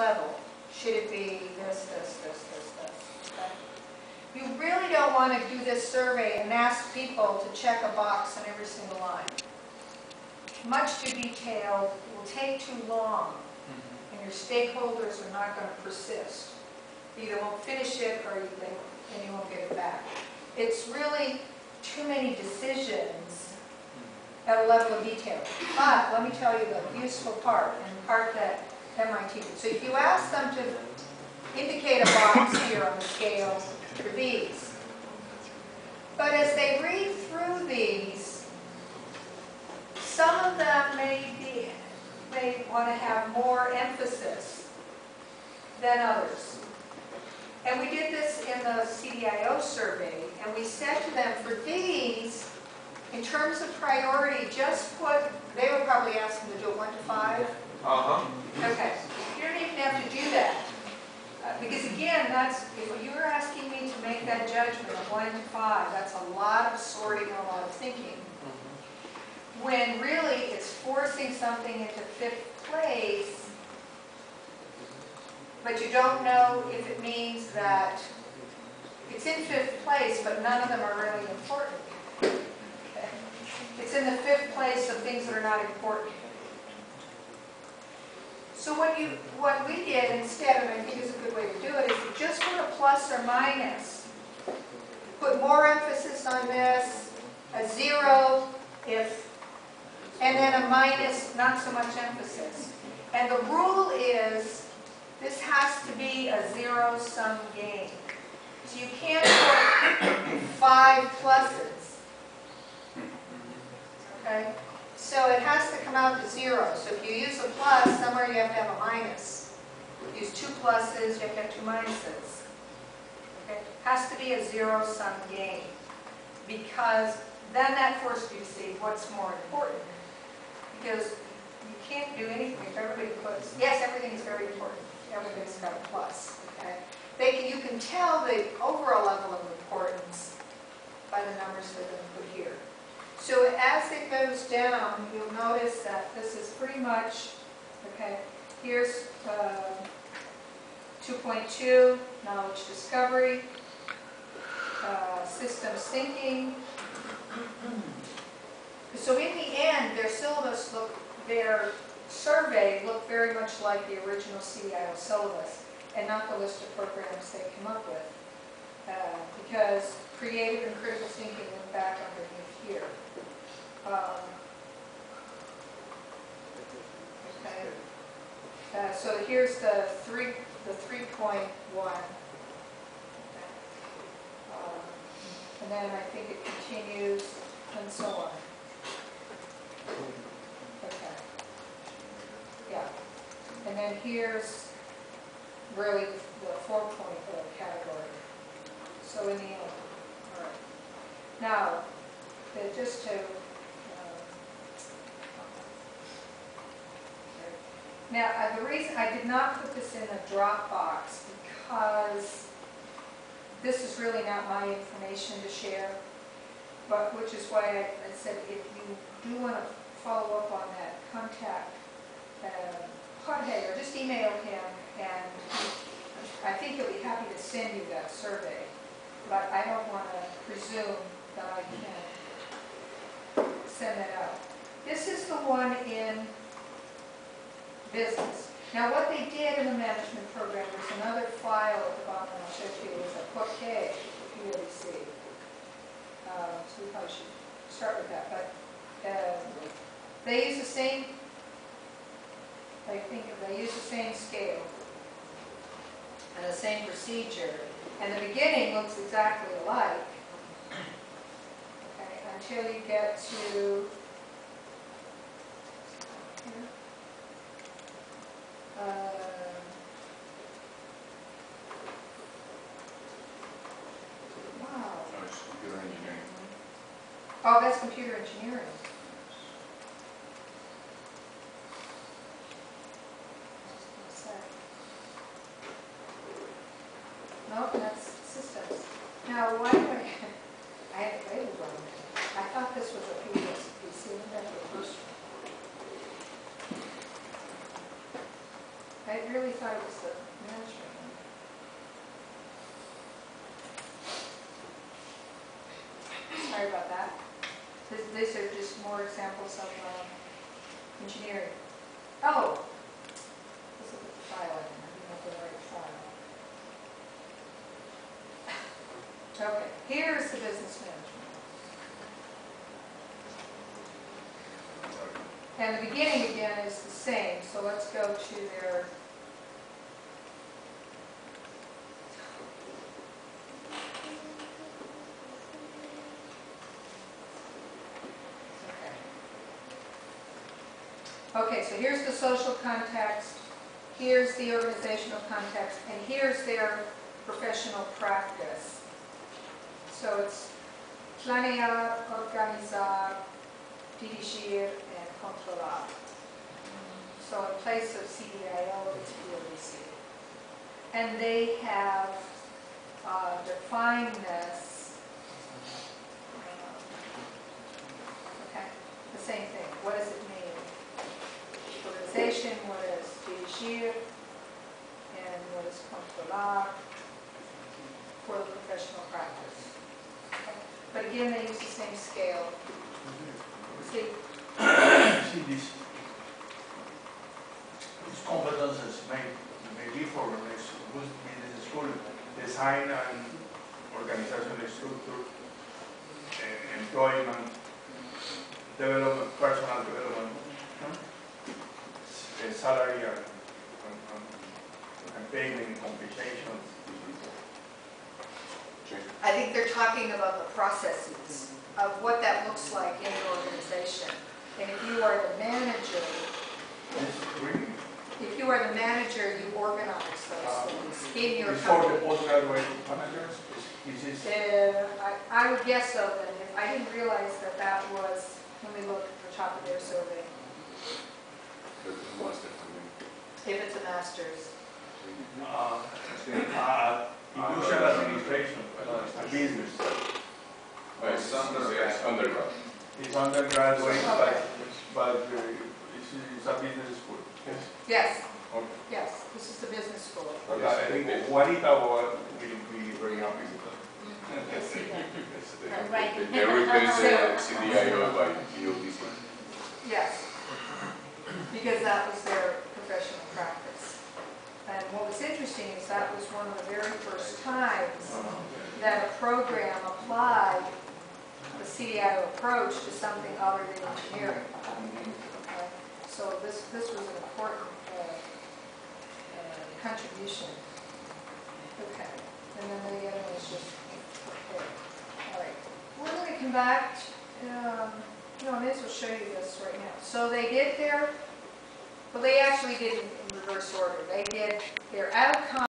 level. Should it be this, this, this, this, this? Okay? You really don't want to do this survey and ask people to check a box on every single line. Much too detailed, it will take too long, and your stakeholders are not going to persist. You either won't finish it or you won't get it back. It's really too many decisions at a level of detail. But let me tell you the useful part, and the part that MIT did. So if you ask them to indicate a box here on the scale for these, but as they read through these, some of them may want to have more emphasis than others. And we did this in the CDIO survey, and we said to them, for these, in terms of priority, just put, they were probably asking to do it 1 to 5. Okay, you don't even have to do that. Because again, that's, if you were asking me to make that judgment of 1 to 5, that's a lot of sorting and a lot of thinking. When really it's forcing something into 5th place, but you don't know if it means that it's in 5th place, but none of them are really important. Okay. It's in the 5th place of things that are not important. So what we did instead, and I think is a good way to do it, is you just put a plus or minus. Put more emphasis on this, a 0 if, and then a minus, not so much emphasis. And the rule is, this has to be a zero-sum game. So you can't put 5 pluses. Okay? So it has to come out to 0. So if you use a plus, somewhere you have to have a minus. Use 2 pluses, you have to have 2 minuses. Okay? It has to be a zero-sum game. Because then that forces you to see what's more important. Because you can't do anything if everybody puts, yes, everything is very important. Everybody's got a plus. Okay? You can tell the overall level of importance by the numbers that are put here. So as it goes down, you'll notice that this is pretty much, okay, here's 2.2, knowledge discovery, systems thinking. So in the end, their syllabus their survey looked very much like the original CDIO syllabus, and not the list of programs they came up with. Because creative and critical thinking went back underneath here. Okay. So here's the 3.1. And then I think it continues and so on. Okay. Yeah. And then here's really the 4.0 category. So in the end. All right. Now, just to now, the reason I did not put this in the Dropbox because this is really not my information to share, but which is why I said if you do want to follow up on that, contact Jorge or just email him, and I think he'll be happy to send you that survey. But I don't want to presume that I can send that out. This is the one in business. Now what they did in the management program, there's another file at the bottom I'll show to you, is a POCA, if you really see. So we probably should start with that. But they use the same, they use the same scale and the same procedure. And the beginning looks exactly alike. Okay, until you get to here. Wow. That's computer engineering. Oh, that's computer engineering. No, that's systems. Now, why do I have it labeled wrong. I thought this was a PSPC, and that's the first one. I really thought it was the management one. Sorry about that. These are just more examples of engineering. Oh! Let's look at the file. I didn't have the right file. Okay, here's the business management. And the beginning again is the same, so let's go to their okay, so here's the social context, here's the organizational context, and here's their professional practice. So it's planear, organizar, dirigir, and controlar. So in place of CDIO, it's PODC. And they have defined this, okay, the same thing. What does it mean? Organization, what is dirigir, and what is controlar for the professional practice. Okay. But again, they use the same scale. See? See, these competences may differ in business school, design and organizational structure, employment, development, personal development, salary and payment and compensation. I think they're talking about the processes of what that looks like in your organization. And if you are the manager, you organize those things in your Before company. the postgraduate managers, is this? I would guess so, then. I didn't realize that that was, let me look at the top of their survey. If it's a master's. Industrial administration, business. It's undergrad. It's undergraduate, Okay. but it's a business school. Yes. Yes, Okay. yes, this is the business school. Okay, I think Juanita will be very happy with that. Yes, you can. They replace CDIO by PODC. Yes, because that was their professional practice. And what was interesting is that was one of the very first times that a program applied the CDIO approach to something other than engineering. Okay? So this was an important contribution. Okay, and then the other one is just okay. All right, we're going to come back. No, I may as well show you this right now. So they did their, well, they actually did it in reverse order. They did their out of